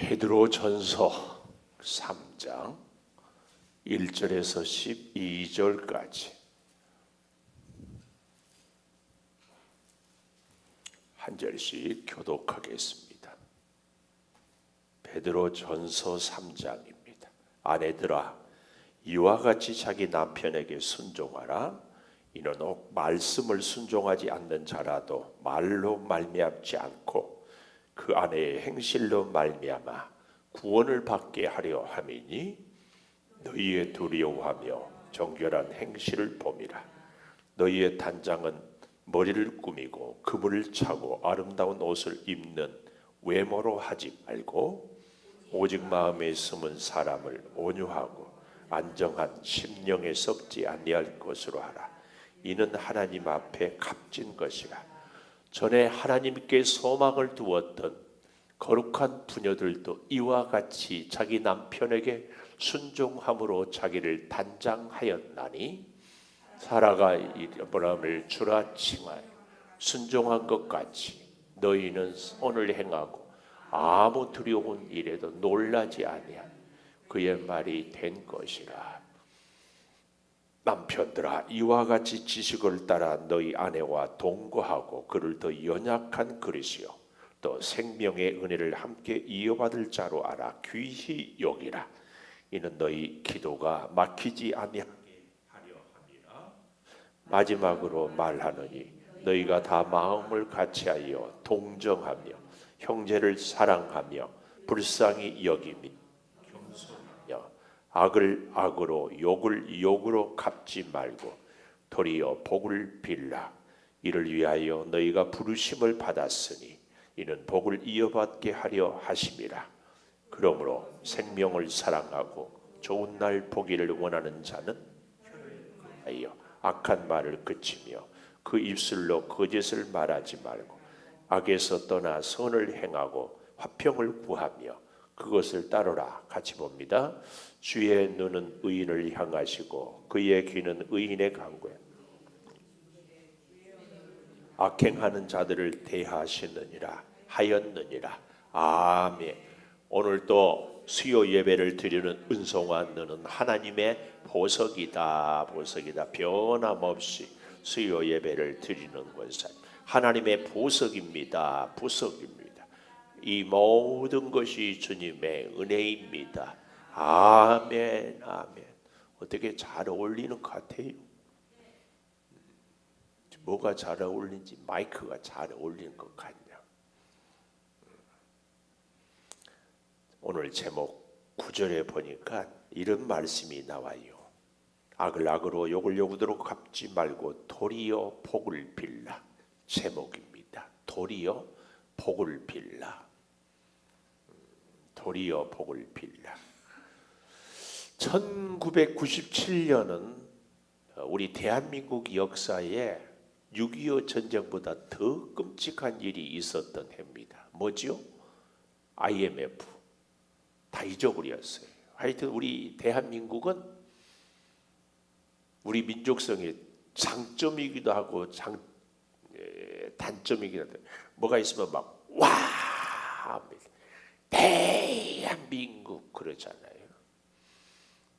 베드로전서 3장 1절에서 12절까지 한 절씩 교독하겠습니다. 베드로전서 3장입니다. 아내들아, 이와 같이 자기 남편에게 순종하라. 이는 혹 말씀을 순종하지 않는 자라도 말로 말미암지 않고 그 아내의 행실로 말미암아 구원을 받게 하려 함이니 너희의 두려워하며 정결한 행실을 봄이라. 너희의 단장은 머리를 꾸미고 그물을 차고 아름다운 옷을 입는 외모로 하지 말고 오직 마음에 숨은 사람을 온유하고 안정한 심령에 썩지 아니할 것으로 하라. 이는 하나님 앞에 값진 것이라. 전에 하나님께 소망을 두었던 거룩한 부녀들도 이와 같이 자기 남편에게 순종함으로 자기를 단장하였나니 사라가 아브라함을 주라 칭하여 순종한 것 같이 너희는 오늘 행하고 아무 두려운 일에도 놀라지 아니한 그의 말이 된 것이라. 남편들아, 이와 같이 지식을 따라 너희 아내와 동거하고 그를 더 연약한 그릇이요 또 생명의 은혜를 함께 이어받을 자로 알아 귀히 여기라. 이는 너희 기도가 막히지 아니하게 하려 함이라. 마지막으로 말하노니 너희가 다 마음을 같이하여 동정하며 형제를 사랑하며 불쌍히 여기며 겸손하며 악을 악으로 욕을 욕으로 갚지 말고 도리어 복을 빌라. 이를 위하여 너희가 부르심을 받았으니 이는 복을 이어받게 하려 하심이라. 그러므로 생명을 사랑하고 좋은 날 보기를 원하는 자는 하여 악한 말을 그치며 그 입술로 거짓을 말하지 말고 악에서 떠나 선을 행하고 화평을 구하며 그것을 따르라. 같이 봅니다. 주의 눈은 의인을 향하시고 그의 귀는 의인의 간구에 악행하는 자들을 대하시느니라 하였느니라. 아멘. 오늘도 수요 예배를 드리는 은송아, 너는 하나님의 보석이다. 보석이다. 변함없이 수요 예배를 드리는 것은 하나님의 보석입니다. 보석입니다. 이 모든 것이 주님의 은혜입니다. 아멘. 아멘. 어떻게 잘 어울리는 것 같아요? 뭐가 잘 어울리는지 마이크가 잘 어울리는 것 같냐? 오늘 제목 9절에 보니까 이런 말씀이 나와요. 악을 악으로 욕을 욕으로 갚지 말고 도리어 복을 빌라. 제목입니다. 도리어 복을 빌라. 도리어 복을 빌라. 1997년은 우리 대한민국 역사에 6.25 전쟁보다 더 끔찍한 일이 있었던 해입니다. 뭐죠? IMF. 다 잊어버렸어요. 하여튼 우리 대한민국은 우리 민족성의 장점이기도 하고 단점이기도 하고 뭐가 있으면 막 와 합니다. 대한민국 그러잖아요.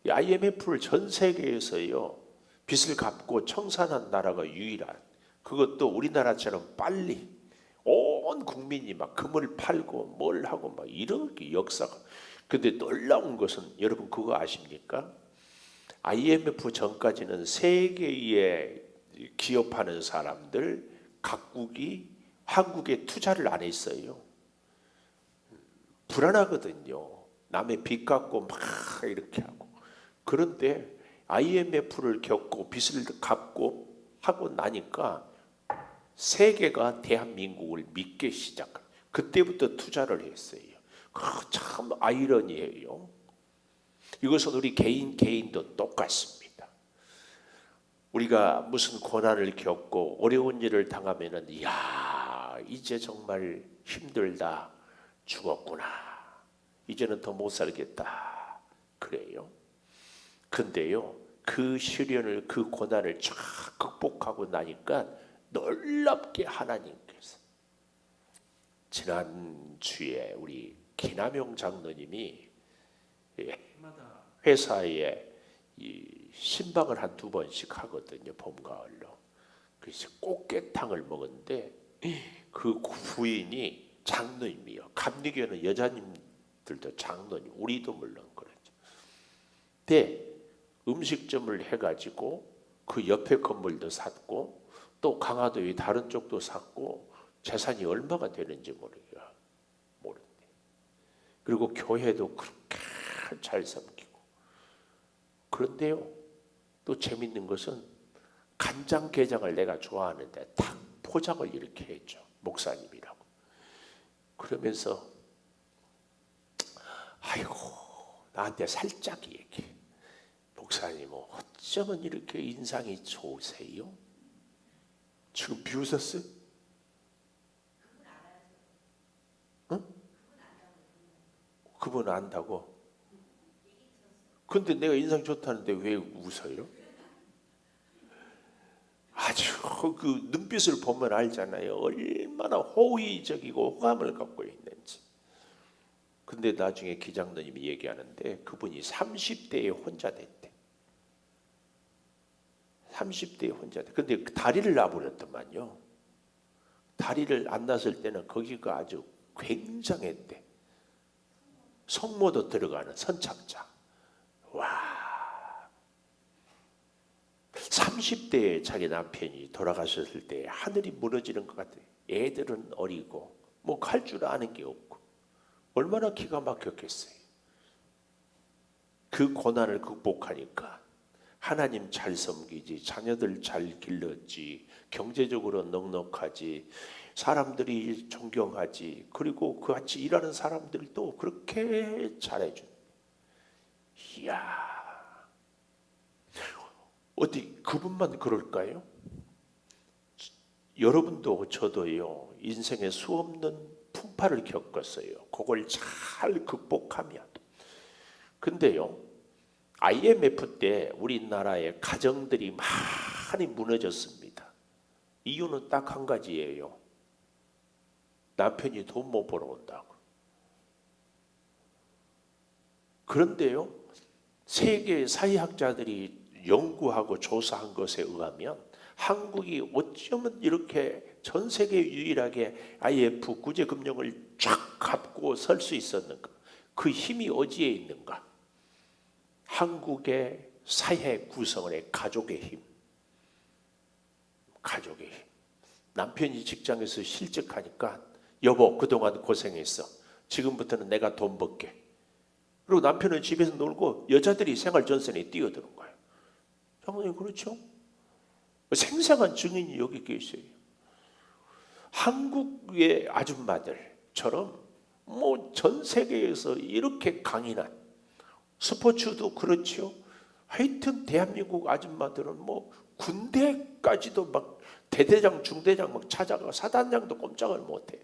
이 IMF를 전 세계에서요 빚을 갚고 청산한 나라가 유일한, 그것도 우리나라처럼 빨리 온 국민이 막 금을 팔고 뭘 하고 막 이렇게 역사가. 근데 놀라운 것은 여러분 그거 아십니까? IMF 전까지는 세계에 기업하는 사람들 각국이 한국에 투자를 안 했어요. 불안하거든요. 남의 빚 갚고 막 이렇게 하고. 그런데 IMF를 겪고 빚을 갚고 하고 나니까 세계가 대한민국을 믿기 시작한. 그때부터 투자를 했어요. 참 아이러니해요. 이것은 우리 개인도 똑같습니다. 우리가 무슨 고난을 겪고 어려운 일을 당하면은 이야 이제 정말 힘들다, 죽었구나, 이제는 더 못 살겠다 그래요. 근데요 그 시련을 그 고난을 쫙 극복하고 나니까 놀랍게 하나님께서 지난주에 우리 기남용 장로님이 회사에 이 신방을 한 2번씩 하거든요. 봄, 가을로. 그래서 꽃게탕을 먹었는데 그 부인이 장로님이요. 감리교는 여자님들도 장로님, 우리도 물론 그렇죠. 근데 음식점을 해가지고 그 옆에 건물도 샀고 또 강화도의 다른 쪽도 샀고 재산이 얼마가 되는지 모르는데 그리고 교회도 그렇게 잘 섬기고. 그런데요, 또 재밌는 것은 간장게장을 내가 좋아하는데 탁 포장을 이렇게 했죠. 목사님이라고. 그러면서 아이고 나한테 살짝 얘기해. 목사님 어쩌면 이렇게 인상이 좋으세요? 지금 비웃었어요? 응? 그분 안다고? 근데 내가 인상 좋다는데 왜 웃어요? 아주 그 눈빛을 보면 알잖아요. 얼마나 호의적이고 호감을 갖고 있는지. 근데 나중에 기장로님이 얘기하는데 그분이 30대에 혼자 됐대. 30대에 혼자 됐대. 근데 다리를 놔버렸더만요. 다리를 안 놨을 때는 거기가 아주 굉장했대. 성모도 들어가는 선착장. 와. 30대에 자기 남편이 돌아가셨을 때 하늘이 무너지는 것 같아요. 애들은 어리고 뭐 할 줄 아는 게 없고 얼마나 기가 막혔겠어요. 그 고난을 극복하니까 하나님 잘 섬기지, 자녀들 잘 길렀지, 경제적으로 넉넉하지, 사람들이 존경하지, 그리고 그 같이 일하는 사람들도 그렇게 잘해준. 이야, 어디 그분만 그럴까요? 여러분도 저도요 인생에 수없는 풍파를 겪었어요. 그걸 잘 극복하면. 근데요 IMF 때 우리나라의 가정들이 많이 무너졌습니다. 이유는 딱 한 가지예요. 남편이 돈 못 벌어온다고. 그런데요 세계 사회학자들이 연구하고 조사한 것에 의하면 한국이 어쩌면 이렇게 전 세계 유일하게 IMF 구제금융을 쫙 갚고 설 수 있었는가? 그 힘이 어디에 있는가? 한국의 사회 구성원의 가족의 힘. 가족의 힘. 남편이 직장에서 실직하니까 여보 그동안 고생했어. 지금부터는 내가 돈 벌게. 그리고 남편은 집에서 놀고 여자들이 생활전선에 뛰어드는 거예요. 장모님 그렇죠? 생생한 증인이 여기 계세요. 한국의 아줌마들처럼 뭐 전 세계에서 이렇게 강인한 스포츠도 그렇죠. 하여튼 대한민국 아줌마들은 뭐 군대까지도 막 대대장 중대장 막 찾아가 사단장도 꼼짝을 못해.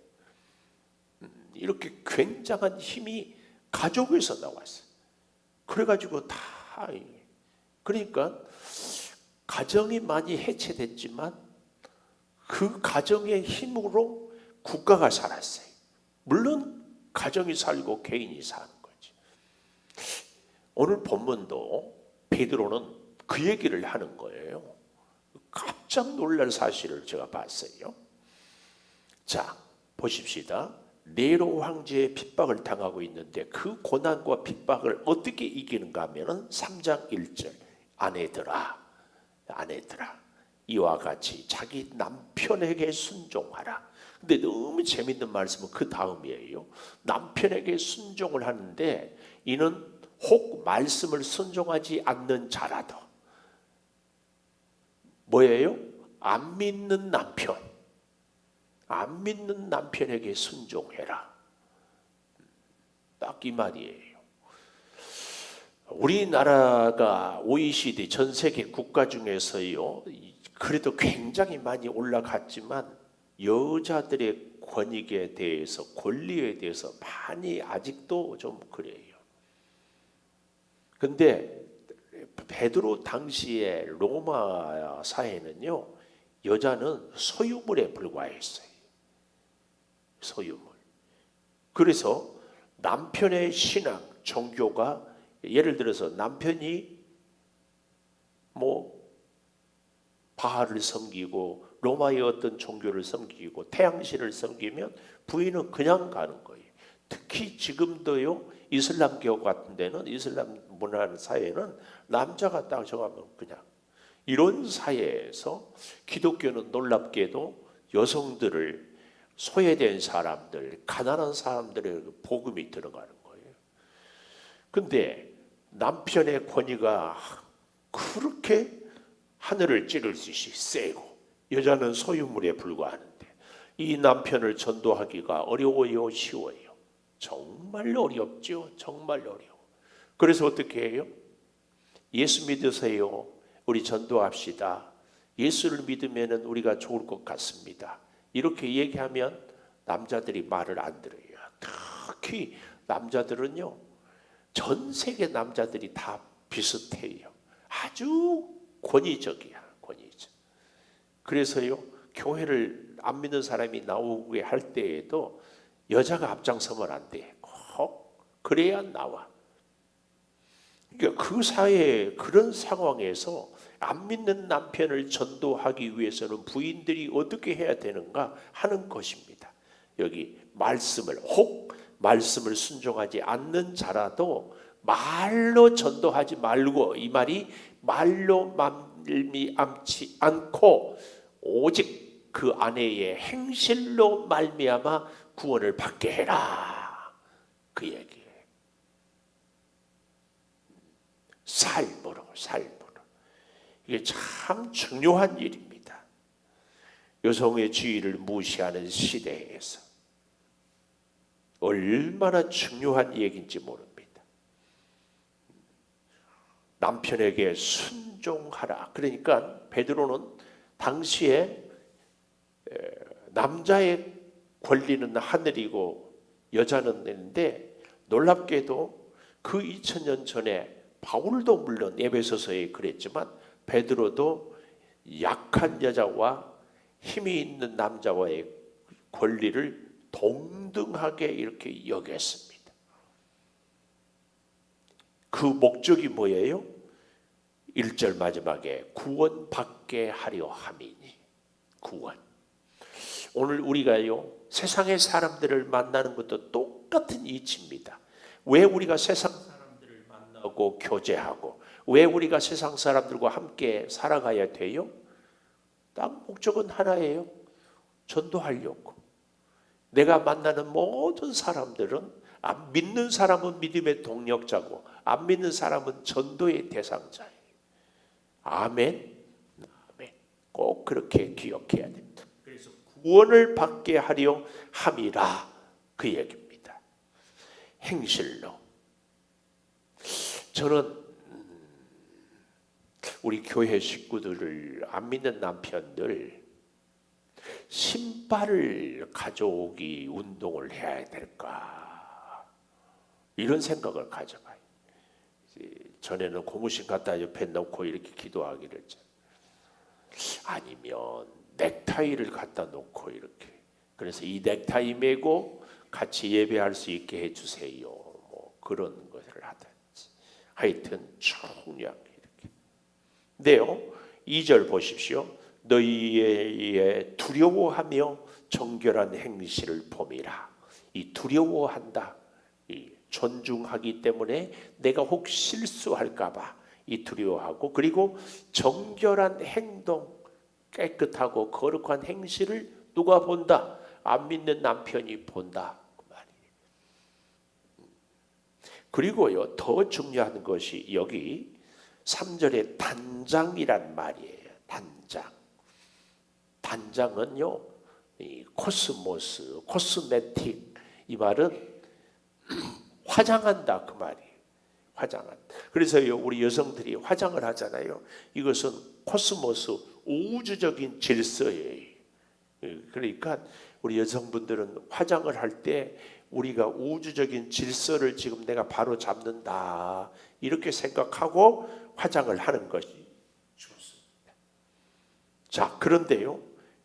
이렇게 굉장한 힘이 가족에서 나왔어요. 그래가지고 다 그러니까 가정이 많이 해체됐지만 그 가정의 힘으로 국가가 살았어요. 물론 가정이 살고 개인이 사는 거지. 오늘 본문도 베드로는 그 얘기를 하는 거예요. 깜짝 놀랄 사실을 제가 봤어요. 자, 보십시다. 네로 황제의 핍박을 당하고 있는데 그 고난과 핍박을 어떻게 이기는가 하면은 3장 1절 아내들아 이와 같이 자기 남편에게 순종하라. 근데 너무 재밌는 말씀은 그 다음이에요. 남편에게 순종을 하는데 이는 혹 말씀을 순종하지 않는 자라도 뭐예요? 안 믿는 남편에게 순종해라. 딱 이 말이에요. 우리나라가 OECD 전 세계 국가 중에서요 그래도 굉장히 많이 올라갔지만 여자들의 권익에 대해서 권리에 대해서 많이 아직도 좀 그래요. 근데 베드로 당시에 로마 사회는요 여자는 소유물에 불과했어요. 소유물. 그래서 남편의 신앙, 종교가 예를 들어서 남편이 뭐 바알을 섬기고 로마의 어떤 종교를 섬기고 태양신을 섬기면 부인은 그냥 가는 거예요. 특히 지금도요, 이슬람교 같은 데는, 이슬람 문화 사회는 남자가 딱 정하면 그냥, 이런 사회에서 기독교는 놀랍게도 여성들을, 소외된 사람들, 가난한 사람들의 복음이 들어가는 거예요. 근데 남편의 권위가 그렇게 하늘을 찌를 듯이 세고 여자는 소유물에 불과하는데 이 남편을 전도하기가 어려워요, 쉬워요? 정말 어렵죠. 정말 어려워. 그래서 어떻게 해요? 예수 믿으세요. 우리 전도합시다. 예수를 믿으면 우리가 좋을 것 같습니다. 이렇게 얘기하면 남자들이 말을 안 들어요. 특히 남자들은요, 전 세계 남자들이 다 비슷해요. 아주 권위적이야, 권위적. 그래서요, 교회를 안 믿는 사람이 나오게 할 때에도 여자가 앞장서면 안 돼. 그래야 나와. 그러니까 그 사회에, 그런 상황에서 안 믿는 남편을 전도하기 위해서는 부인들이 어떻게 해야 되는가 하는 것입니다. 여기 말씀을, 혹 말씀을 순종하지 않는 자라도 말로 전도하지 말고, 이 말이 말로 말미암지 않고 오직 그 아내의 행실로 말미암아 구원을 받게 해라, 그 얘기예요. 삶으로. 이게 참 중요한 일입니다. 여성의 지위를 무시하는 시대에서 얼마나 중요한 얘기인지 모릅니다. 남편에게 순종하라. 그러니까 베드로는 당시에 남자의 권리는 하늘이고 여자는 내는데, 놀랍게도 그 2000년 전에 바울도 물론 에베소서에 그랬지만 베드로도 약한 여자와 힘이 있는 남자와의 권리를 동등하게 이렇게 여겼습니다. 그 목적이 뭐예요? 1절 마지막에 구원받게 하려 함이니. 구원. 오늘 우리가요, 세상의 사람들을 만나는 것도 똑같은 이치입니다. 왜 우리가 세상 사람들을 만나고 교제하고, 왜 우리가 세상 사람들과 함께 살아가야 돼요? 딱 목적은 하나예요. 전도하려고. 내가 만나는 모든 사람들은, 안 믿는 사람은 믿음의 동력자고 안 믿는 사람은 전도의 대상자예요. 아멘. 아멘. 꼭 그렇게 기억해야 됩니다. 그래서 구원을 받게 하려 함이라, 그 얘기입니다. 행실로. 저는 우리 교회 식구들을, 안 믿는 남편들 신발을 가져오기 운동을 해야 될까, 이런 생각을 가져봐요. 전에는 고무신 갖다 옆에 놓고 이렇게 기도하기를 했잖아요. 아니면 넥타이를 갖다 놓고 이렇게, 그래서 이 넥타이 메고 같이 예배할 수 있게 해주세요, 뭐 그런 것을 하든지. 하여튼 중요한 게 이렇게. 근데요, 2절 보십시오. 너희의 두려워하며 정결한 행실을 봄이라. 이 두려워한다, 이 존중하기 때문에 내가 혹 실수할까봐 이 두려워하고, 그리고 정결한 행동, 깨끗하고 거룩한 행실을 누가 본다? 안 믿는 남편이 본다, 그 말이에요. 그리고요, 더 중요한 것이 여기 3절에 단장이란 말이에요. 단장. 단장은요, 이 코스모스, 코스메틱, 이 말은 화장한다, 그 말이에요. 화장한다. 그래서요, 우리 여성들이 화장을 하잖아요. 이것은 코스모스, 우주적인 질서예요. 그러니까 우리 여성분들은 화장을 할 때 우리가 우주적인 질서를 지금 내가 바로 잡는다, 이렇게 생각하고 화장을 하는 것이 좋습니다. 자, 그런데요,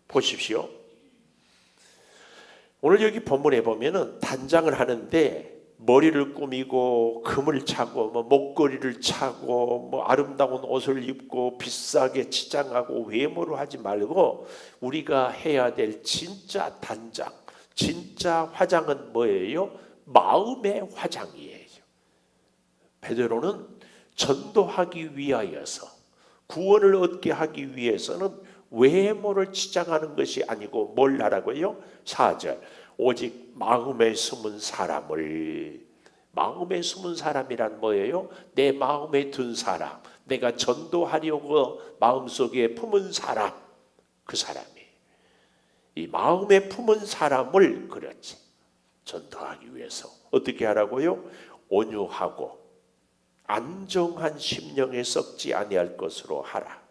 보십시오. 오늘 여기 본문에 보면은 단장을 하는데 머리를 꾸미고 금을 차고 뭐 목걸이를 차고 뭐 아름다운 옷을 입고 비싸게 치장하고 외모로 하지 말고 우리가 해야 될 진짜 단장, 진짜 화장은 뭐예요? 마음의 화장이에요. 베드로는 전도하기 위하여서, 구원을 얻게 하기 위해서는 외모를 치장하는 것이 아니고 뭘 하라고요? 4절, 오직 마음에 숨은 사람을. 마음에 숨은 사람이란 뭐예요? 내 마음에 든 사람, 내가 전도하려고 마음속에 품은 사람, 그 사람이 이 마음에 품은 사람을 그렇지 전도하기 위해서 어떻게 하라고요? 온유하고 안정한 심령에 썩지 아니할 것으로 하라.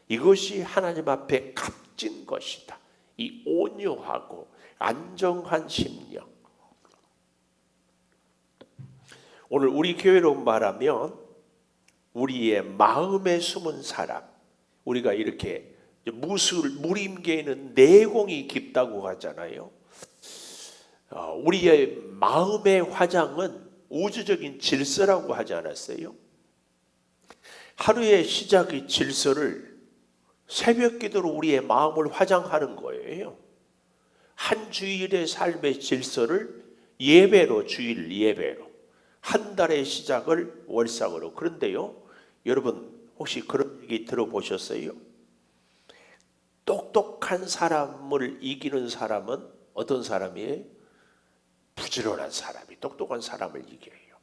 이것이 하나님 앞에 값진 것이다. 이 온유하고 안정한 심령. 오늘 우리 교회로 말하면 우리의 마음에 숨은 사람, 우리가 이렇게 무림계에는 내공이 깊다고 하잖아요. 우리의 마음의 화장은 우주적인 질서라고 하지 않았어요? 하루의 시작의 질서를 새벽 기도로 우리의 마음을 화장하는 거예요. 한 주일의 삶의 질서를 예배로, 주일 예배로, 한 달의 시작을 월상으로. 그런데요, 여러분 혹시 그런 얘기 들어보셨어요? 똑똑한 사람을 이기는 사람은 어떤 사람이에요? 부지런한 사람이 똑똑한 사람을 이겨요.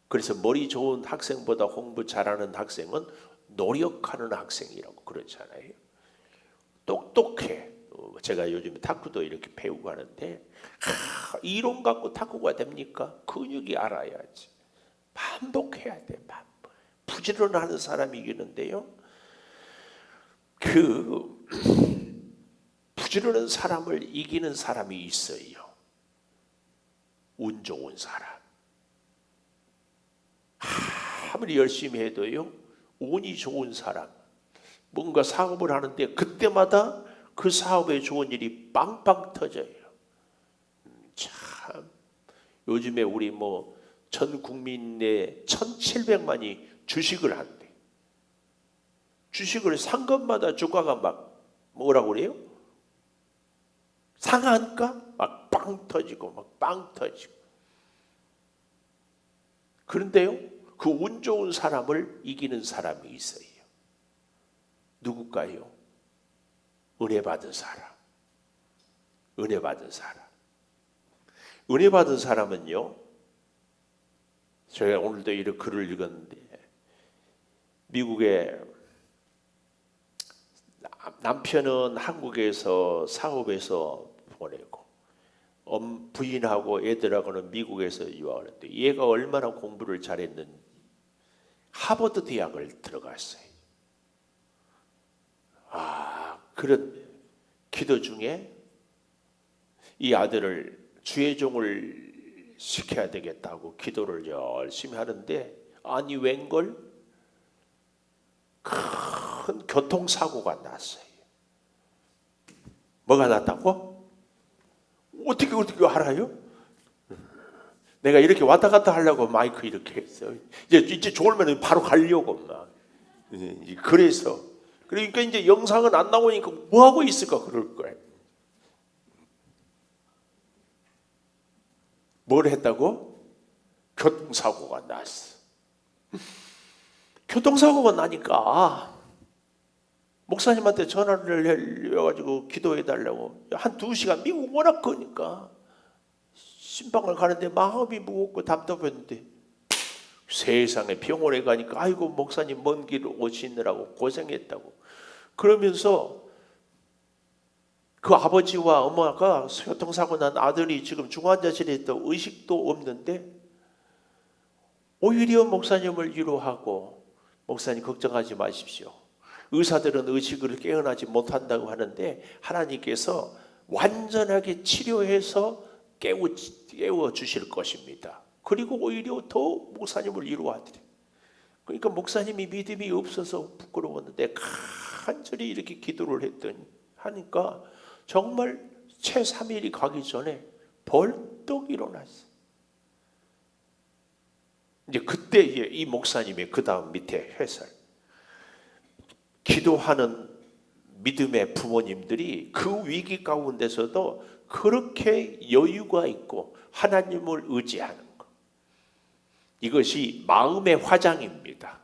그래서 머리 좋은 학생보다 공부 잘하는 학생은 노력하는 학생이라고 그러잖아요. 똑똑해. 제가 요즘 탁구도 이렇게 배우고 하는데 이론 갖고 탁구가 됩니까? 근육이 알아야지. 반복해야 돼. 반복. 부지런하는 사람이 이기는데요. 그 부지런한 사람을 이기는 사람이 있어요. 운 좋은 사람. 아무리 열심히 해도요, 운이 좋은 사람. 뭔가 사업을 하는데 그때마다 그 사업에 좋은 일이 빵빵 터져요. 참 요즘에 우리 전 국민의 1,700만이 주식을 한대. 주식을 산 것마다 주가가 막 뭐라고 그래요? 상한가? 막 빵 터지고 막 빵 터지고. 그런데요, 그 운 좋은 사람을 이기는 사람이 있어요. 누굴까요? 은혜 받은 사람. 은혜 받은 사람. 은혜 받은 사람은요, 제가 오늘도 이런 글을 읽었는데, 미국의 남편은 한국에서 사업에서 보내고 부인하고 애들하고는 미국에서 유학하는데, 얘가 얼마나 공부를 잘했는지 하버드 대학을 들어갔어요. 그런 기도 중에 이 아들을 주의 종을 시켜야 되겠다고 기도를 열심히 하는데, 아니 웬걸 큰 교통사고가 났어요. 뭐가 났다고? 어떻게 알아요? 내가 이렇게 왔다 갔다 하려고 마이크 이렇게 했어요. 이제 좋으면 바로 가려고 막. 그래서 그러니까 이제 영상은 안 나오니까 뭐 하고 있을까 그럴 거예요. 뭘 했다고? 교통사고가 났어. 교통사고가 나니까 목사님한테 전화를 해가지고 기도해 달라고. 한 2시간, 미국 워낙 거니까 신방을 가는데 마음이 무겁고 답답했는데, 세상에 병원에 가니까 아이고 목사님 먼 길 오시느라고 고생했다고 그러면서, 그 아버지와 엄마가 교통사고 난 아들이 지금 중환자실에 있다 의식도 없는데, 오히려 목사님을 위로하고, 목사님 걱정하지 마십시오. 의사들은 의식을 깨어나지 못한다고 하는데 하나님께서 완전하게 치료해서 깨워 주실 것입니다. 그리고 오히려 더 목사님을 위로하더래. 그러니까 목사님이 믿음이 없어서 부끄러웠는데 간절히 이렇게 기도를 했더니 하니까 정말 채 3일이 가기 전에 벌떡 일어났어. 이제 그때 이 목사님의 그 다음 밑에 해설. 기도하는 믿음의 부모님들이 그 위기 가운데서도 그렇게 여유가 있고 하나님을 의지하는 것. 이것이 마음의 화장입니다.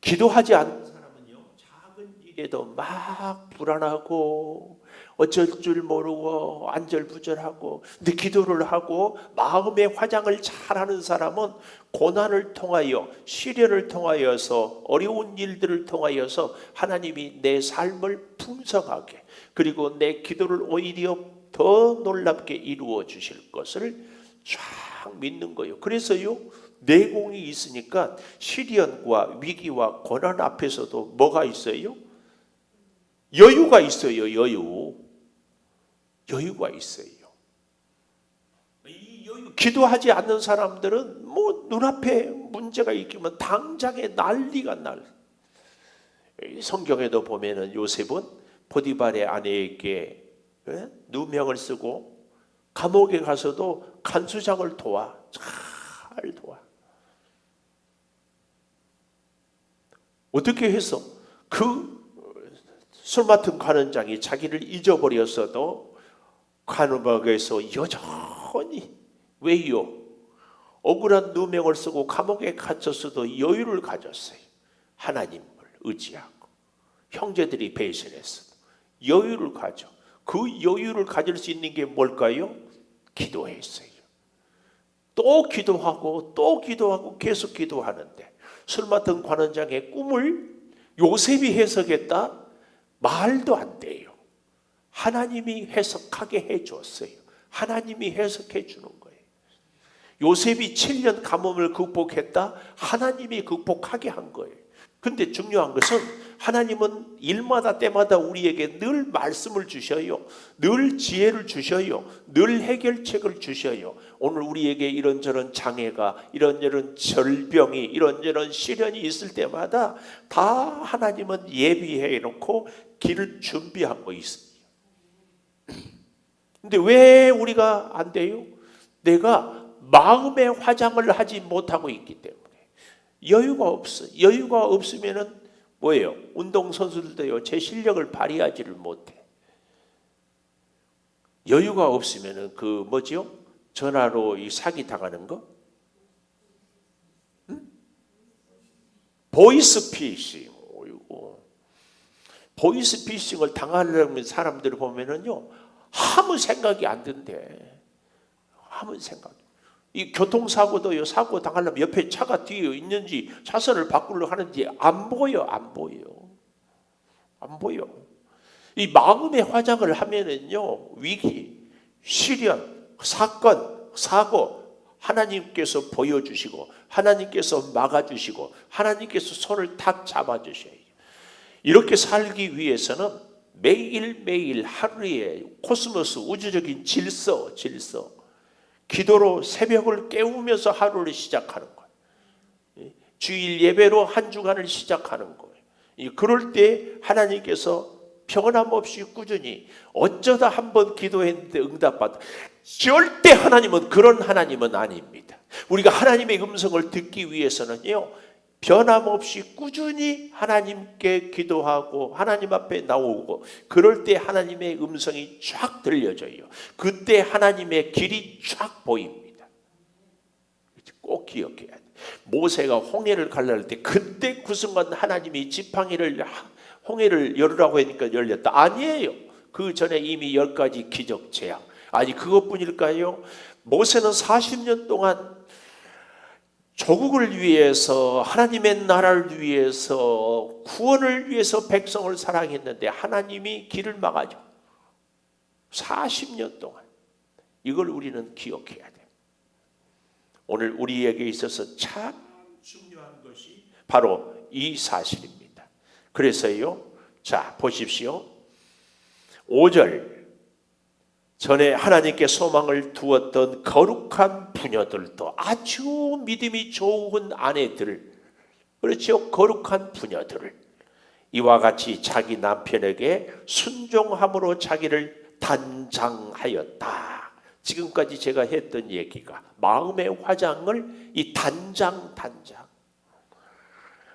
기도하지 않는 사람은요, 작은 일에도 막 불안하고 어쩔 줄 모르고 안절부절하고, 근데 기도를 하고 마음의 화장을 잘하는 사람은 고난을 통하여, 시련을 통하여서, 어려운 일들을 통하여서 하나님이 내 삶을 풍성하게, 그리고 내 기도를 오히려 더 놀랍게 이루어 주실 것을 쫙 믿는 거예요. 그래서요, 내공이 있으니까 시련과 위기와 고난 앞에서도 뭐가 있어요? 여유가 있어요. 여유가 있어요. 이 여유, 기도하지 않는 사람들은 뭐 눈앞에 문제가 있기만 당장에 난리가 날. 성경에도 보면은 요셉은 보디발의 아내에게 누명을 쓰고 감옥에 가서도 간수장을 도와, 잘 도와. 어떻게 해서 그 술 맡은 관원장이 자기를 잊어버렸어도 관원에서 여전히, 왜요? 억울한 누명을 쓰고 감옥에 갇혔어도 여유를 가졌어요. 하나님을 의지하고 형제들이 배신했어도 여유를 가져. 그 여유를 가질 수 있는 게 뭘까요? 기도했어요. 또 기도하고 또 기도하고 계속 기도하는데, 술 맡은 관원장의 꿈을 요셉이 해석했다? 말도 안 돼요. 하나님이 해석하게 해줬어요. 하나님이 해석해 주는 거예요. 요셉이 7년 가뭄을 극복했다? 하나님이 극복하게 한 거예요. 근데 중요한 것은 하나님은 일마다 때마다 우리에게 늘 말씀을 주셔요. 늘 지혜를 주셔요. 늘 해결책을 주셔요. 오늘 우리에게 이런저런 장애가, 이런저런 절병이, 이런저런 시련이 있을 때마다 다 하나님은 예비해 놓고 길을 준비한 거 있어요. 근데 왜 우리가 안 돼요? 내가 마음의 화장을 하지 못하고 있기 때문에. 여유가 없어. 여유가 없으면은 뭐예요? 운동선수들도요, 제 실력을 발휘하지를 못해. 여유가 없으면은 그 뭐지요? 전화로 이 사기 당하는 거? 응? 보이스피싱. 보이스피싱을 당하려면 사람들을 보면은요, 아무 생각이 안 든대. 아무 생각. 이 교통사고도요, 사고 당하려면 옆에 차가 뒤에 있는지 차선을 바꾸려고 하는지 안 보여. 이 마음의 화장을 하면은요, 위기, 시련, 사건, 사고 하나님께서 보여주시고, 하나님께서 막아주시고, 하나님께서 손을 탁 잡아주셔요. 이렇게 살기 위해서는 매일매일 하루에 코스모스, 우주적인 질서, 기도로 새벽을 깨우면서 하루를 시작하는 거예요. 주일 예배로 한 주간을 시작하는 거예요. 그럴 때 하나님께서 변함없이 꾸준히, 어쩌다 한번 기도했는데 응답받아. 절대 하나님은 그런 하나님은 아닙니다. 우리가 하나님의 음성을 듣기 위해서는요, 변함없이 꾸준히 하나님께 기도하고 하나님 앞에 나오고, 그럴 때 하나님의 음성이 쫙 들려져요. 그때 하나님의 길이 쫙 보입니다. 꼭 기억해야 돼. 모세가 홍해를 갈라할 때 그때 그 순간 하나님이 지팡이를, 홍해를 열으라고 하니까 열렸다? 아니에요. 그 전에 이미 10가지 기적 재앙. 아니 그것뿐일까요? 모세는 40년 동안 조국을 위해서, 하나님의 나라를 위해서, 구원을 위해서 백성을 사랑했는데 하나님이 길을 막아줘. 40년 동안. 이걸 우리는 기억해야 돼. 오늘 우리에게 있어서 참 중요한 것이 바로 이 사실입니다. 그래서요, 자 보십시오. 5절, 전에 하나님께 소망을 두었던 거룩한 부녀들도, 아주 믿음이 좋은 아내들, 그렇죠? 거룩한 부녀들을 이와 같이 자기 남편에게 순종함으로 자기를 단장하였다. 지금까지 제가 했던 얘기가 마음의 화장을 이 단장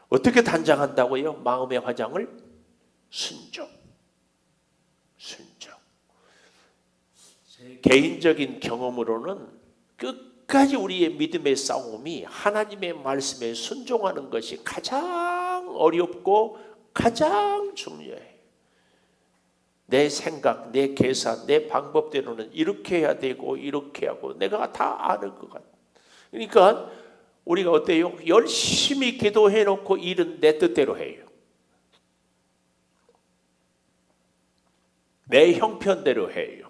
어떻게 단장한다고요? 마음의 화장을 순종. 제 개인적인 경험으로는 끝까지 우리의 믿음의 싸움이 하나님의 말씀에 순종하는 것이 가장 어렵고 가장 중요해요. 내 생각, 내 계산, 내 방법대로는 이렇게 해야 되고 이렇게 하고 내가 다 아는 것 같아. 그러니까 우리가 어때요? 열심히 기도해 놓고 일은 내 뜻대로 해요. 내 형편대로 해요.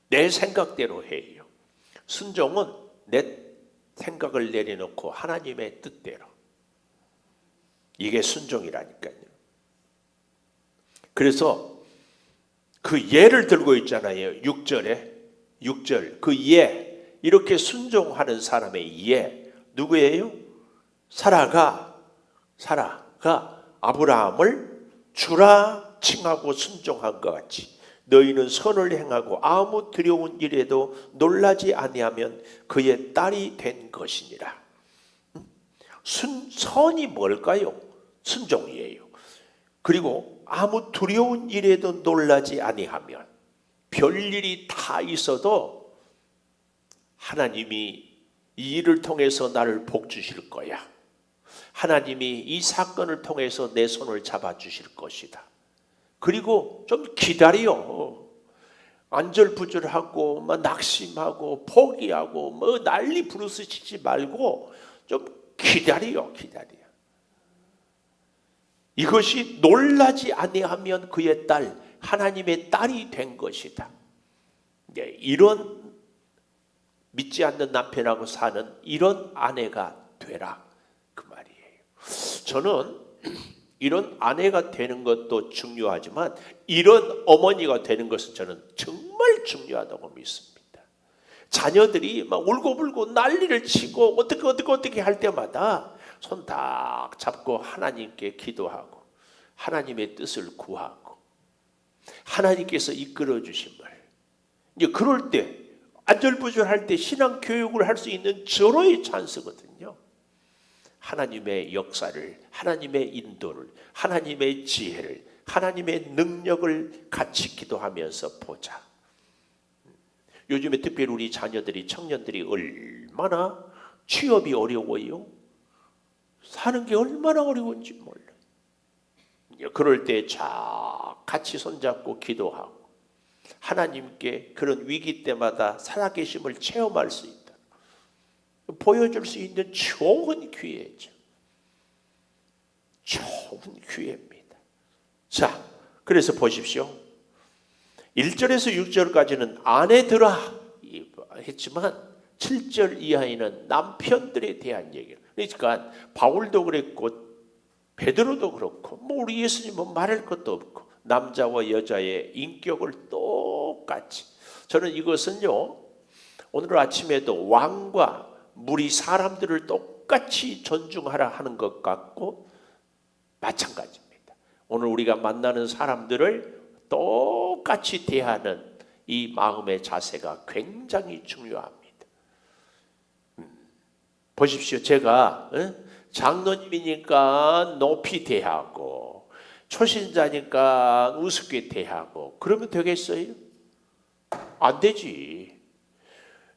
내 생각대로 해요. 순종은 내 생각을 내려놓고 하나님의 뜻대로. 이게 순종이라니까요. 그래서 그 예를 들고 있잖아요. 6절 그 예, 이렇게 순종하는 사람의 예 누구예요? 사라가 아브라함을 주라 칭하고 순종한 것 같이 너희는 선을 행하고 아무 두려운 일에도 놀라지 아니하면 그의 딸이 된 것이니라. 선이 뭘까요? 순종이에요. 그리고 아무 두려운 일에도 놀라지 아니하면, 별일이 다 있어도 하나님이 이 일을 통해서 나를 복 주실 거야. 하나님이 이 사건을 통해서 내 손을 잡아 주실 것이다. 그리고 좀 기다려. 안절부절하고 낙심하고 포기하고 난리 부르스치지 말고 좀 기다려. 이것이 놀라지 아니하면 그의 딸, 하나님의 딸이 된 것이다. 네, 이런 믿지 않는 남편하고 사는 이런 아내가 되라, 그 말이에요. 저는 이런 아내가 되는 것도 중요하지만 이런 어머니가 되는 것은 저는 정말 중요하다고 믿습니다. 자녀들이 막 울고불고 난리를 치고 어떻게 할 때마다 손 딱 잡고 하나님께 기도하고 하나님의 뜻을 구하고 하나님께서 이끌어 주심을, 이제 그럴 때 안절부절할 때 신앙 교육을 할 수 있는 절호의 찬스거든요. 하나님의 역사를, 하나님의 인도를, 하나님의 지혜를, 하나님의 능력을 같이 기도하면서 보자. 요즘에 특별히 우리 자녀들이, 청년들이 얼마나 취업이 어려워요. 사는 게 얼마나 어려운지 몰라요. 그럴 때 같이 손잡고 기도하고 하나님께 그런 위기 때마다 살아계심을 체험할 수 있다. 보여줄 수 있는 좋은 기회죠. 좋은 기회입니다. 자, 그래서 보십시오. 1절에서 6절까지는 아내들아 했지만 7절 이하에는 남편들에 대한 얘기예요. 그러니까 바울도 그랬고 베드로도 그렇고 우리 예수님은 말할 것도 없고 남자와 여자의 인격을 똑같이, 저는 이것은요 오늘 아침에도 왕과 무리 사람들을 똑같이 존중하라 하는 것 같고 마찬가지입니다. 오늘 우리가 만나는 사람들을 똑같이 대하는 이 마음의 자세가 굉장히 중요합니다. 보십시오. 제가 장로님이니까 높이 대하고 초신자니까 우습게 대하고 그러면 되겠어요? 안 되지.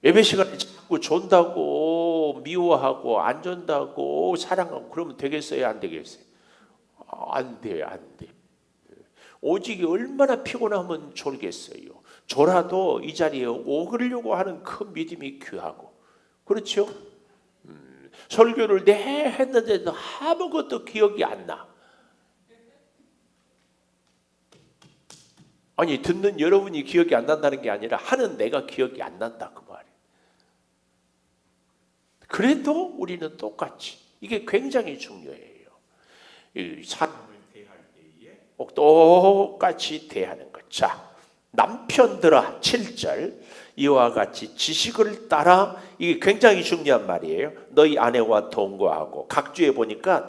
예배 시간에 자꾸 존다고 미워하고 안 존다고 사랑하고 그러면 되겠어요? 안 되겠어요? 안 돼요. 오직이 얼마나 피곤하면 졸겠어요. 졸아도 이 자리에 오르려고 하는 큰 믿음이 귀하고, 그렇죠? 설교를 했는데도 아무것도 기억이 안 나. 아니, 듣는 여러분이 기억이 안 난다는 게 아니라 하는 내가 기억이 안 난다, 그 말이에요. 그래도 우리는 똑같이, 이게 굉장히 중요해요. 사람을 대할 때에 꼭 똑같이 대하는 것. 자, 남편들아 7절, 이와 같이 지식을 따라, 이게 굉장히 중요한 말이에요. 너희 아내와 동거하고, 각주에 보니까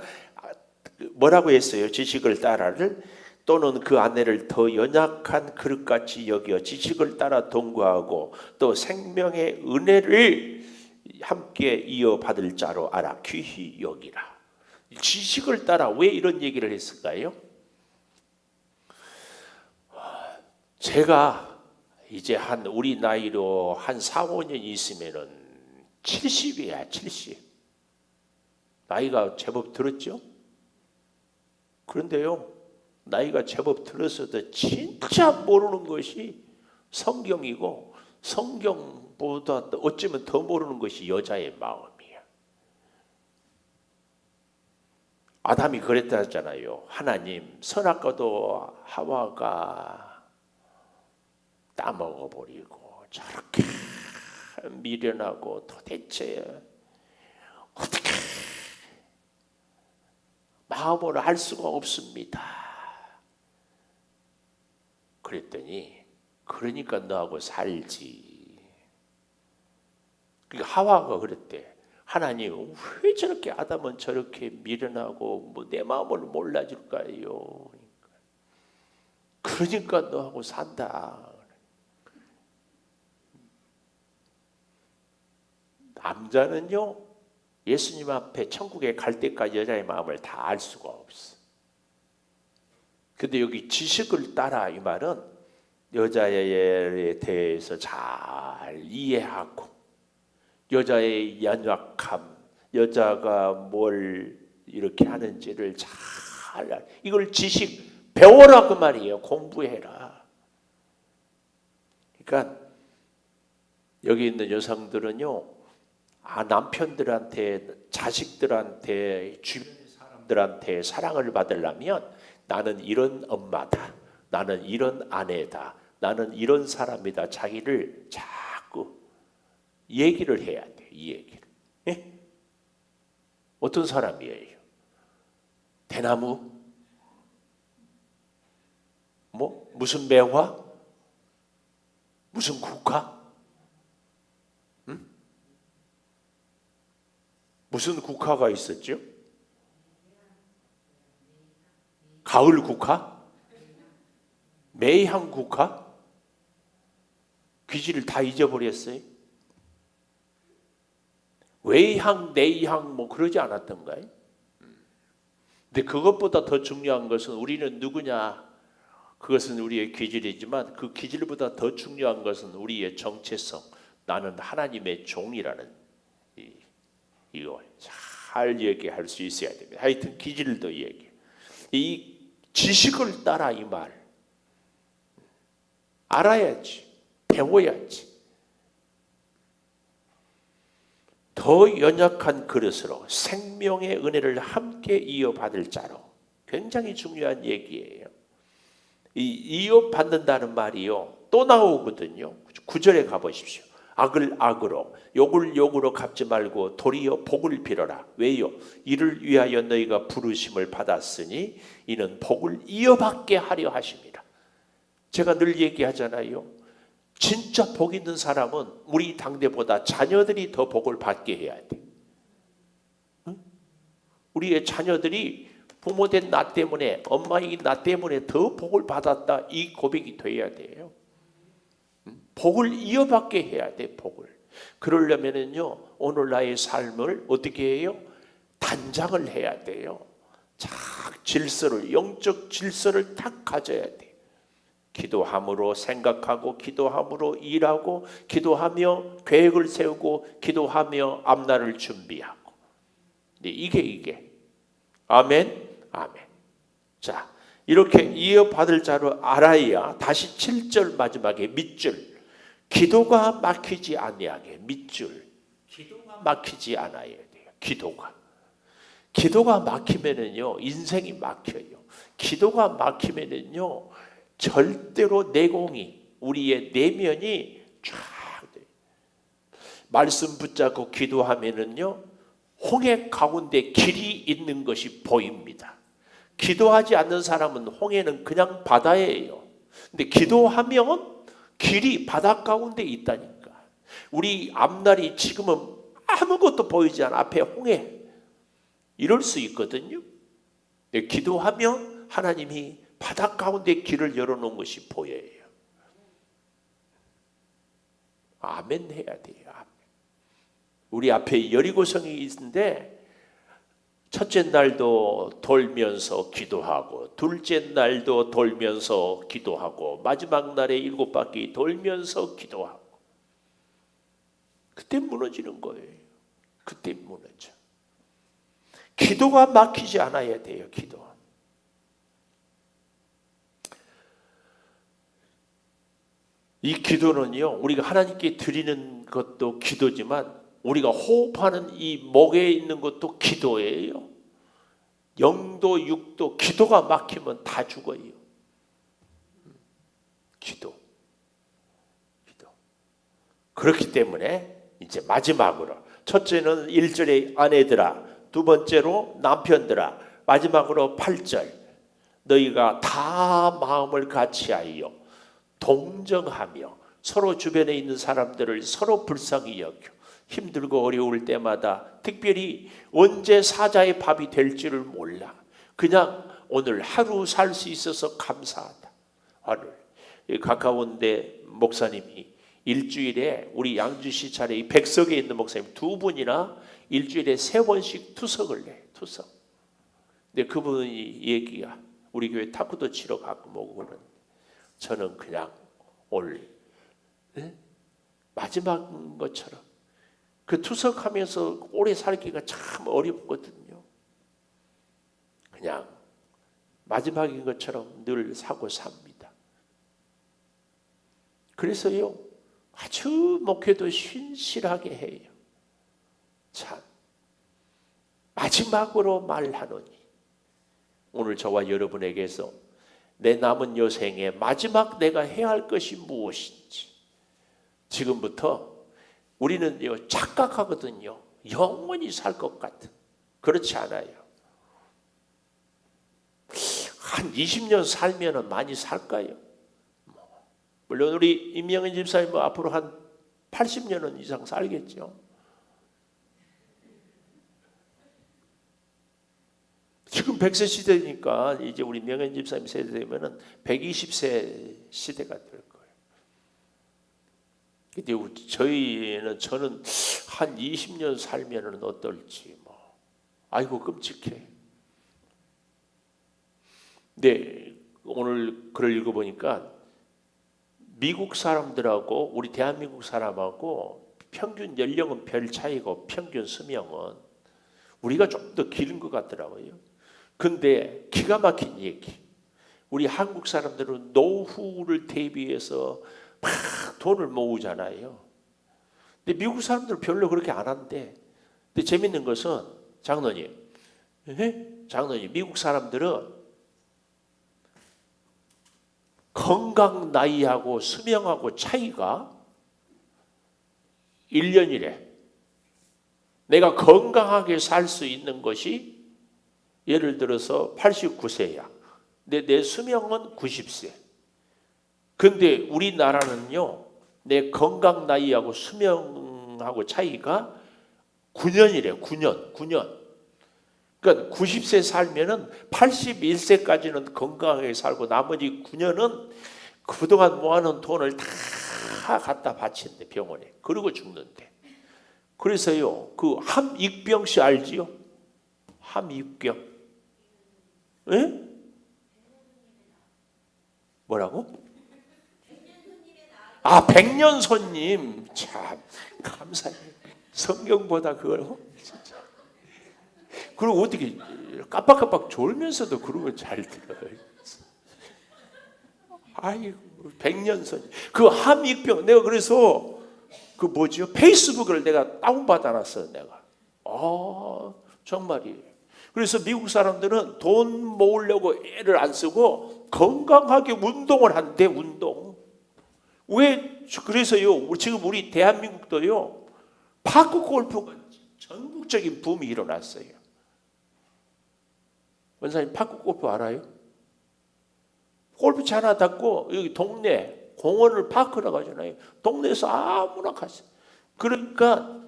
뭐라고 했어요? 지식을 따라를 또는 그 아내를 더 연약한 그릇같이 여겨 지식을 따라 동거하고 또 생명의 은혜를 함께 이어받을 자로 알아 귀히 여기라. 지식을 따라 왜 이런 얘기를 했을까요? 제가 이제 우리 나이로 한 4, 5년 있으면은 70이야, 70. 나이가 제법 들었죠? 그런데요, 나이가 제법 들었어도 진짜 모르는 것이 성경이고 성경보다 어쩌면 더 모르는 것이 여자의 마음이야. 아담이 그랬다잖아요. 하나님, 선악과도 하와가 따먹어버리고 저렇게 미련하고 도대체 어떻게 마음으로 할 수가 없습니다. 그랬더니 그러니까 너하고 살지. 그러니까 하와가 그랬대. 하나님 왜 저렇게 아담은 저렇게 미련하고 뭐 내 마음을 몰라줄까요? 그러니까 너하고 산다. 남자는요, 예수님 앞에 천국에 갈 때까지 여자의 마음을 다 알 수가 없어. 근데 여기 지식을 따라 이 말은 여자에 대해서 잘 이해하고 여자의 연약함, 여자가 뭘 이렇게 하는지를 잘 이걸 지식 배워라 그 말이에요. 공부해라. 그러니까 여기 있는 여성들은요, 남편들한테, 자식들한테, 주변 사람들한테 사랑을 받으려면 나는 이런 엄마다, 나는 이런 아내다, 나는 이런 사람이다. 자기를 자꾸 얘기를 해야 돼. 이 얘기를. 예? 어떤 사람이에요? 대나무? 무슨 매화? 무슨 국화? 무슨 국화가 있었죠? 가을 국화? 매향 국화? 귀지를 다 잊어버렸어요. 외향, 내향 그러지 않았던가요? 근데 그것보다 더 중요한 것은 우리는 누구냐? 그것은 우리의 기질이지만 그 기질보다 더 중요한 것은 우리의 정체성. 나는 하나님의 종이라는 이거 잘 얘기할 수 있어야 됩니다. 하여튼 기질도 얘기. 이 지식을 따라 이 말 알아야지, 배워야지. 더 연약한 그릇으로 생명의 은혜를 함께 이어받을 자로. 굉장히 중요한 얘기예요. 이 이어받는다는 말이요 또 나오거든요. 9절에 가보십시오. 악을 악으로 욕을 욕으로 갚지 말고 도리어 복을 빌어라. 왜요? 이를 위하여 너희가 부르심을 받았으니 이는 복을 이어받게 하려 하십니다. 제가 늘 얘기하잖아요. 진짜 복 있는 사람은 우리 당대보다 자녀들이 더 복을 받게 해야 돼. 우리의 자녀들이 부모된 나 때문에, 엄마인 나 때문에 더 복을 받았다. 이 고백이 돼야 돼요. 복을 이어받게 해야 돼. 복을. 그러려면은요 오늘 나의 삶을 어떻게 해요? 단장을 해야 돼요. 질서를, 영적 질서를 딱 가져야 돼. 기도함으로 생각하고, 기도함으로 일하고, 기도하며 계획을 세우고, 기도하며 앞날을 준비하고. 이게 아멘, 아멘. 자, 이렇게 이어받을 자로 알아야 다시 7절 마지막에 밑줄. 기도가 막히지 아니하게 밑줄. 기도가 막히지 않아야 돼요. 기도가 막히면은요 인생이 막혀요. 기도가 막히면은요 절대로 내공이, 우리의 내면이 쫙 돼요. 말씀 붙잡고 기도하면은요 홍해 가운데 길이 있는 것이 보입니다. 기도하지 않는 사람은 홍해는 그냥 바다예요. 근데 기도하면 길이 바다 가운데 있다니까. 우리 앞날이 지금은 아무것도 보이지 않아. 앞에 홍해. 이럴 수 있거든요. 근데 기도하면 하나님이 바닷 가운데 길을 열어놓은 것이 보여요. 아멘 해야 돼요. 아멘. 우리 앞에 여리고성이 있는데 첫째 날도 돌면서 기도하고 둘째 날도 돌면서 기도하고 마지막 날에 7바퀴 돌면서 기도하고 그때 무너지는 거예요. 그때 무너져. 기도가 막히지 않아야 돼요. 기도. 이 기도는요, 우리가 하나님께 드리는 것도 기도지만 우리가 호흡하는 이 목에 있는 것도 기도예요. 영도 육도 기도가 막히면 다 죽어요. 기도. 그렇기 때문에 이제 마지막으로 첫째는 1절에 아내들아, 두 번째로 남편들아, 마지막으로 8절 너희가 다 마음을 같이하여 동정하며 서로 주변에 있는 사람들을 서로 불쌍히 여겨 힘들고 어려울 때마다 특별히 언제 사자의 밥이 될지를 몰라. 그냥 오늘 하루 살 수 있어서 감사하다. 오늘 가까운데 목사님이 일주일에 우리 양주시 차례 백석에 있는 목사님 두 분이나 일주일에 3번씩 투석을 내. 투석. 근데 그분이 얘기가 우리 교회 탁구도 치러 가끔 오고 그러는데 저는 그냥 오늘 마지막 것처럼 그 투석하면서 오래 살기가 참 어렵거든요. 그냥 마지막인 것처럼 늘 사고 삽니다. 그래서요 아주 목회도 신실하게 해요. 참 마지막으로 말하노니 오늘 저와 여러분에게서 내 남은 여생에 마지막 내가 해야 할 것이 무엇인지 지금부터 우리는 착각하거든요. 영원히 살 것 같은. 그렇지 않아요. 한 20년 살면 많이 살까요? 물론 우리 임명현 집사님 앞으로 한 80년은 이상 살겠죠. 지금 100세 시대니까 이제 우리 명현 집사님 세대 되면은 120세 시대가 될 거예요. 근데 저는 한 20년 살면은 어떨지 뭐. 아이고 끔찍해. 네, 오늘 글을 읽어보니까 미국 사람들하고 우리 대한민국 사람하고 평균 연령은 별 차이고 평균 수명은 우리가 좀 더 길은 것 같더라고요. 근데 기가 막힌 얘기. 우리 한국 사람들은 노후를 대비해서 막 돈을 모으잖아요. 근데 미국 사람들은 별로 그렇게 안 한대. 근데 재밌는 것은 장로님, 미국 사람들은 건강 나이하고 수명하고 차이가 1년이래. 내가 건강하게 살 수 있는 것이 예를 들어서 89세야. 근데 내 수명은 90세. 근데 우리나라는요, 내 건강 나이하고 수명하고 차이가 9년이래. 9년. 그러니까 90세 살면은 81세까지는 건강하게 살고 나머지 9년은 그동안 모아놓은 돈을 다 갖다 바친대, 병원에. 그리고 죽는데. 그래서요, 그 함익병 씨 알지요? 함익병. 예? 뭐라고? 아, 백년손님. 참 감사해요. 성경보다 그걸 진짜. 그리고 어떻게 깜빡깜빡 졸면서도 그런 걸 잘 들어요. 아이고, 백년손님. 그 함익병. 내가 그래서 그 뭐지요? 페이스북을 내가 다운받아놨어요. 내가. 정말이에요. 그래서 미국 사람들은 돈 모으려고 애를 안 쓰고 건강하게 운동을 한대. 운동. 왜? 그래서요, 지금 우리 대한민국도요, 파크 골프가 전국적인 붐이 일어났어요. 원사님 파크 골프 알아요? 골프채 하나 닫고 여기 동네 공원을 파크라고 하잖아요. 동네에서 아무나 가세요. 그러니까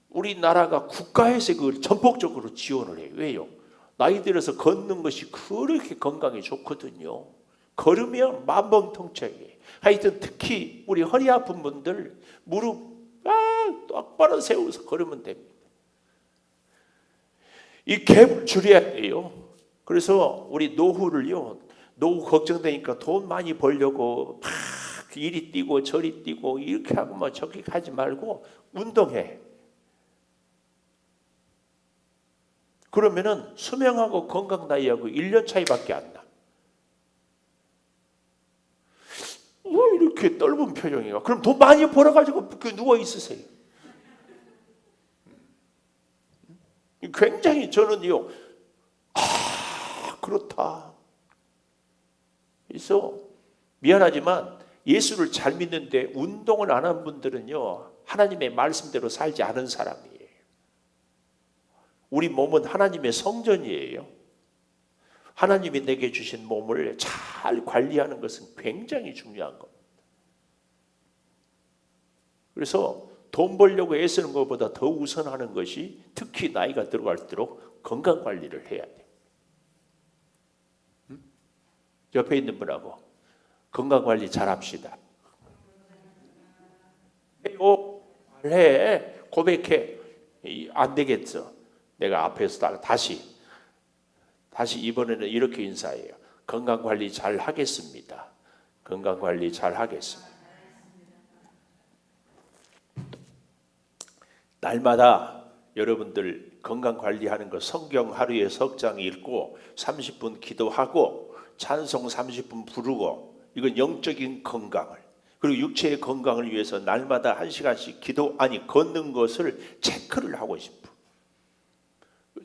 우리나라가 국가에서 그걸 전폭적으로 지원을 해요. 왜요? 나이 들어서 걷는 것이 그렇게 건강에 좋거든요. 걸으면 만병통치약이에요. 하여튼 특히 우리 허리 아픈 분들 무릎 똑바로 세워서 걸으면 됩니다. 이 갭을 줄여야 돼요. 그래서 우리 노후 걱정되니까 돈 많이 벌려고 막 이리 뛰고 저리 뛰고 이렇게 하고 뭐 저렇게 하지 말고 운동해. 그러면은 수명하고 건강 나이하고 1년 차이밖에 안 나. 왜 이렇게 떫은 표정이야? 그럼 돈 많이 벌어가지고 누워 있으세요. 굉장히 저는요, 그렇다. 그래서 미안하지만 예수를 잘 믿는데 운동을 안 한 분들은요, 하나님의 말씀대로 살지 않은 사람이에요. 우리 몸은 하나님의 성전이에요. 하나님이 내게 주신 몸을 잘 관리하는 것은 굉장히 중요한 겁니다. 그래서 돈 벌려고 애쓰는 것보다 더 우선하는 것이 특히 나이가 들어갈수록 건강 관리를 해야 돼. 옆에 있는 분하고 건강 관리 잘 합시다. 해. 고백해. 안 되겠어. 내가 앞에서 다시 이번에는 이렇게 인사해요. 건강 관리 잘 하겠습니다. 건강 관리 잘 하겠습니다. 날마다 여러분들 건강 관리하는 거 성경 하루에 석 장 읽고 30분 기도하고 찬송 30분 부르고, 이건 영적인 건강을, 그리고 육체의 건강을 위해서 날마다 1시간씩 걷는 것을 체크를 하고 싶어.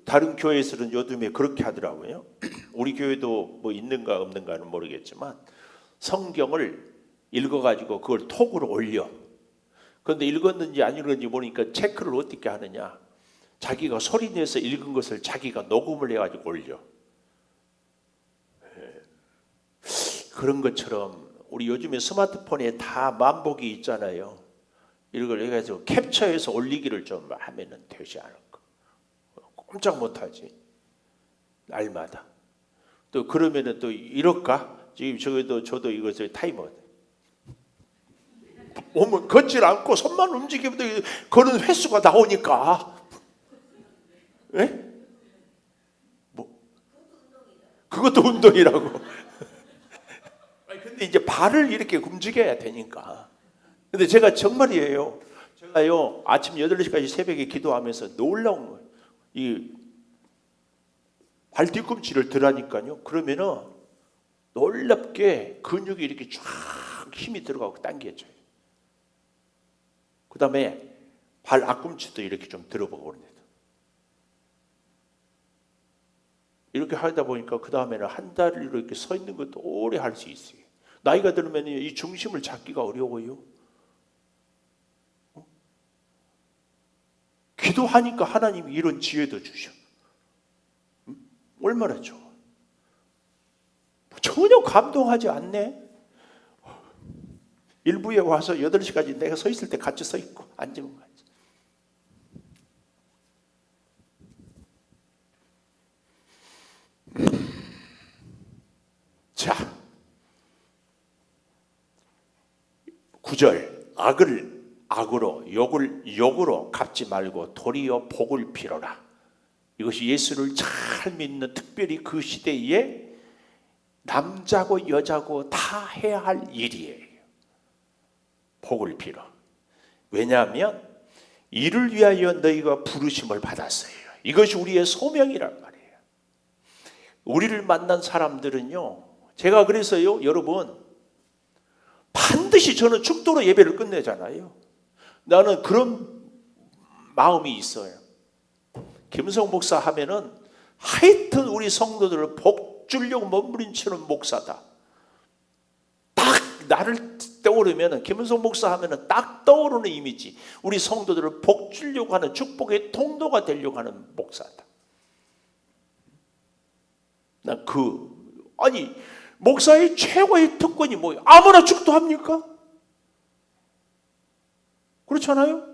다른 교회에서는 요즘에 그렇게 하더라고요. 우리 교회도 뭐 있는가 없는가는 모르겠지만 성경을 읽어가지고 그걸 톡으로 올려. 그런데 읽었는지 안 읽었는지 모르니까 체크를 어떻게 하느냐. 자기가 소리내서 읽은 것을 자기가 녹음을 해가지고 올려. 그런 것처럼 우리 요즘에 스마트폰에 다 만복이 있잖아요. 이걸 해가지고 캡처해서 올리기를 좀 하면은 되지 않을까. 꼼짝 못하지. 날마다. 또 그러면은 또 이럴까? 지금 저도 이것을 타이머. 몸은 걷질 않고 손만 움직이면 그런 횟수가 나오니까. 예? 뭐? 그것도 운동이라고. 근데 이제 발을 이렇게 움직여야 되니까. 근데 제가 정말이에요. 제가요, 아침 8시까지 새벽에 기도하면서 놀라운 거예요. 이 발 뒤꿈치를 드라니까요. 그러면은 놀랍게 근육이 이렇게 쫙 힘이 들어가고 당겨져요. 그 다음에 발 앞꿈치도 이렇게 좀 들어보고 그럽니다. 이렇게 하다 보니까 그 다음에는 한 다리로 이렇게 서 있는 것도 오래 할 수 있어요. 나이가 들면 이 중심을 잡기가 어려워요. 기도하니까 하나님이 이런 지혜도 주셔. 얼마나 좋아. 전혀 감동하지 않네. 일부에 와서 8시까지 내가 서 있을 때 같이 서 있고 앉으면 가지. 자, 9절. 악을 악으로, 욕을 욕으로 갚지 말고 도리어 복을 빌어라. 이것이 예수를 잘 믿는, 특별히 그 시대에 남자고 여자고 다 해야 할 일이에요. 복을 빌어. 왜냐하면 이를 위하여 너희가 부르심을 받았어요. 이것이 우리의 소명이란 말이에요. 우리를 만난 사람들은요, 제가 그래서요, 여러분, 반드시 저는 축도로 예배를 끝내잖아요. 나는 그런 마음이 있어요. 김성 목사 하면은 하여튼 우리 성도들을 복 주려고 몸부림치는 목사다. 딱 나를 떠오르면은, 김은성 목사 하면은 딱 떠오르는 이미지. 우리 성도들을 복 주려고 하는, 축복의 통로가 되려고 하는 목사다. 난 아니, 목사의 최고의 특권이 뭐예요? 아무나 축도합니까? 그렇잖아요?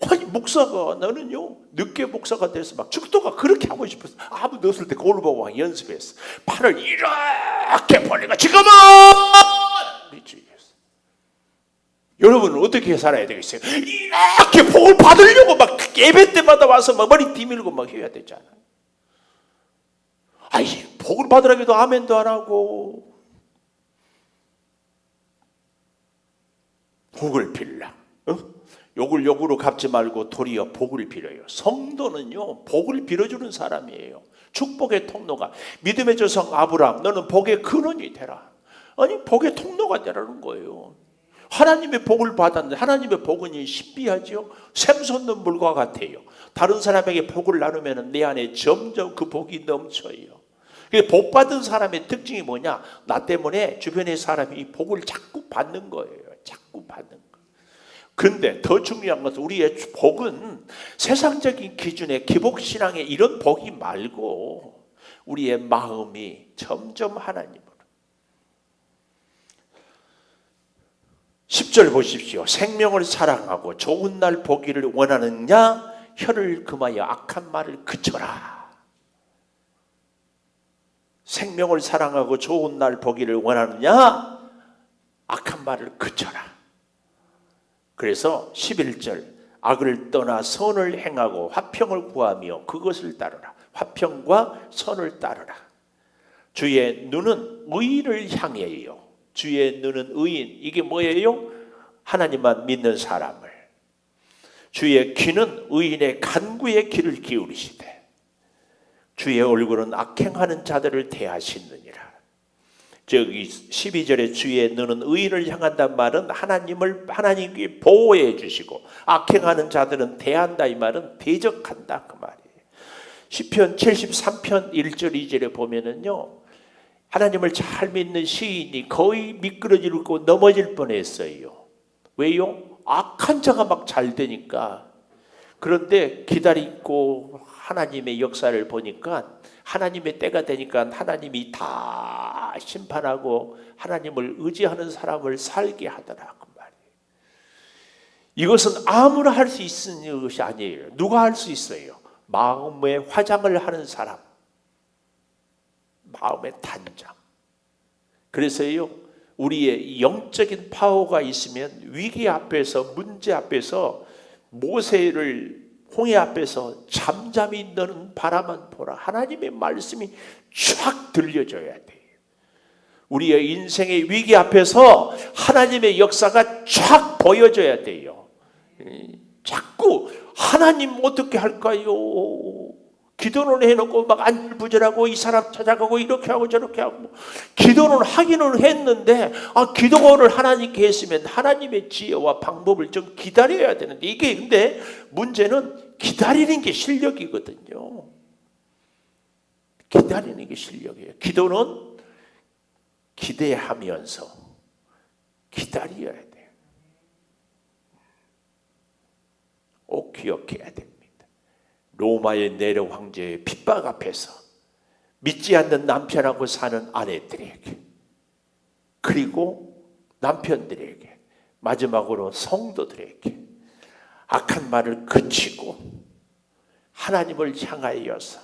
아니 목사가 나는요 늦게 목사가 돼서 막 축도가 그렇게 하고 싶었어. 아무도 없을 때 거울 보고 막 연습했어. 팔을 이렇게 벌리고 지금은 미치겠어. 여러분은 어떻게 살아야 되겠어요? 이렇게 복을 받으려고 막 예배 때마다 와서 막 머리 뒤밀고 막 해야 되잖아. 아이 복을 받으라고 해도 아멘도 안 하고 복을 빌라. 욕을 욕으로 갚지 말고 도리어 복을 빌어요. 성도는요 복을 빌어주는 사람이에요. 축복의 통로가. 믿음의 조상 아브라함 너는 복의 근원이 되라. 아니 복의 통로가 되라는 거예요. 하나님의 복을 받았는데 하나님의 복은 신비하죠. 샘솟는 물과 같아요. 다른 사람에게 복을 나누면 내 안에 점점 그 복이 넘쳐요. 복 받은 사람의 특징이 뭐냐? 나 때문에 주변의 사람이 이 복을 자꾸 받는 거예요. 자꾸 받는 거예요. 근데 더 중요한 것은 우리의 복은 세상적인 기준의 기복신앙의 이런 복이 말고 우리의 마음이 점점 하나님으로. 10절 보십시오. 생명을 사랑하고 좋은 날 보기를 원하느냐? 혀를 금하여 악한 말을 그쳐라. 생명을 사랑하고 좋은 날 보기를 원하느냐? 악한 말을 그쳐라. 그래서 11절 악을 떠나 선을 행하고 화평을 구하며 그것을 따르라. 화평과 선을 따르라. 주의 눈은 의인을 향해요. 주의 눈은 의인. 이게 뭐예요? 하나님만 믿는 사람을. 주의 귀는 의인의 간구에 귀를 기울이시되 주의 얼굴은 악행하는 자들을 대하시느니라. 저기 12절에 주의 눈은 의인을 향한다는 말은 하나님께 보호해 주시고 악행하는 자들은 대한다 이 말은 대적한다 그 말이에요. 시편 73편 1절 2절에 보면은요 하나님을 잘 믿는 시인이 거의 미끄러지고 넘어질 뻔했어요. 왜요? 악한 자가 막 잘 되니까. 그런데 기다리고 하나님의 역사를 보니까 하나님의 때가 되니까 하나님이 다 심판하고 하나님을 의지하는 사람을 살게 하더라 그 말이에요. 이것은 아무나 할 수 있는 것이 아니에요. 누가 할 수 있어요? 마음의 화장을 하는 사람, 마음의 단장. 그래서요 우리의 영적인 파워가 있으면 위기 앞에서 문제 앞에서 모세를 홍해 앞에서 잠잠히 너는 바라만 보라. 하나님의 말씀이 쫙 들려줘야 돼요. 우리의 인생의 위기 앞에서 하나님의 역사가 쫙 보여줘야 돼요. 자꾸 하나님 어떻게 할까요? 기도는 해놓고 막 안절부절하고 이 사람 찾아가고 이렇게 하고 저렇게 하고 기도는 하기는 했는데 기도를 하나님께 했으면 하나님의 지혜와 방법을 좀 기다려야 되는데 이게 근데 문제는 기다리는 게 실력이거든요. 기다리는 게 실력이에요. 기도는 기대하면서 기다려야 돼요. 꼭 기억해야 됩니다. 로마의 네로 황제의 핍박 앞에서 믿지 않는 남편하고 사는 아내들에게 그리고 남편들에게 마지막으로 성도들에게 악한 말을 그치고 하나님을 향하여서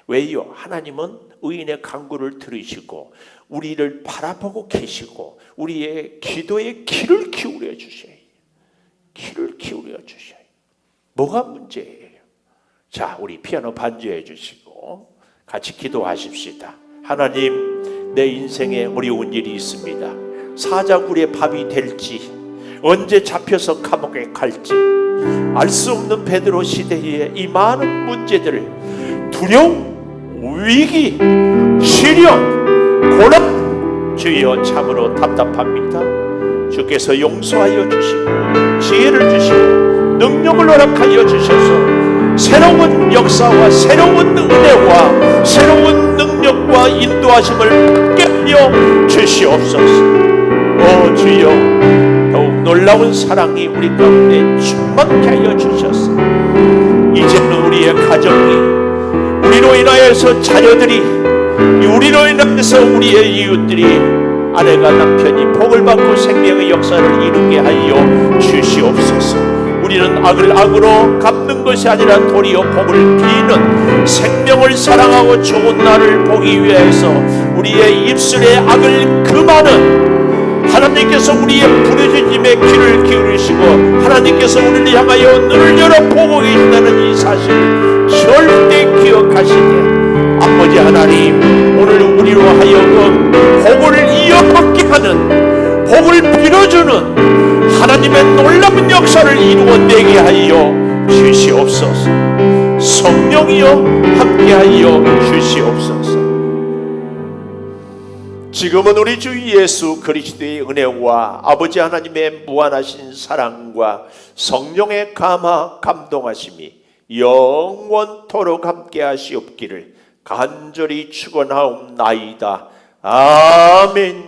왜요? 하나님은 의인의 간구를 들으시고 우리를 바라보고 계시고 우리의 기도에 귀를 기울여 주셔요. 귀를 기울여 주셔요. 뭐가 문제예요? 자, 우리 피아노 반주해 주시고 같이 기도하십시다. 하나님, 내 인생에 어려운 일이 있습니다. 사자굴의 밥이 될지 언제 잡혀서 감옥에 갈지 알 수 없는 베드로 시대에 이 많은 문제들을 두려움, 위기, 시련, 고난 주여 참으로 답답합니다. 주께서 용서하여 주시고 지혜를 주시고 능력을 허락하여 주셔서 새로운 역사와 새로운 은혜와 새로운 능력과 인도하심을 깨며 주시옵소서. 오 주여, 더욱 놀라운 사랑이 우리 가운데 충만케 하여 주셔서 이제는 우리의 가정이 우리로 인하여서 자녀들이 우리로 인하여서 우리의 이웃들이 아내가 남편이 복을 받고 생명의 역사를 이루게 하여 주시옵소서. 우리는 악을 악으로 갚는 것이 아니라 도리어 복을 비는 생명을 사랑하고 좋은 날을 보기 위해서 우리의 입술에 악을 금하는 하나님께서 우리의 부르짖음에 귀를 기울이시고 하나님께서 우리를 향하여 눈을 열어 보고 계신다는 이 사실을 절대 기억하시되 아버지 하나님, 오늘 우리로 하여금 복을 이어받게 하는, 복을 빌어주는 하나님의 놀라운 역사를 이루어내게 하여 주시옵소서. 성령이여 함께하여 주시옵소서. 지금은 우리 주 예수 그리스도의 은혜와 아버지 하나님의 무한하신 사랑과 성령의 감화 감동하심이 영원토록 함께하시옵기를 간절히 축원하옵나이다. 아멘.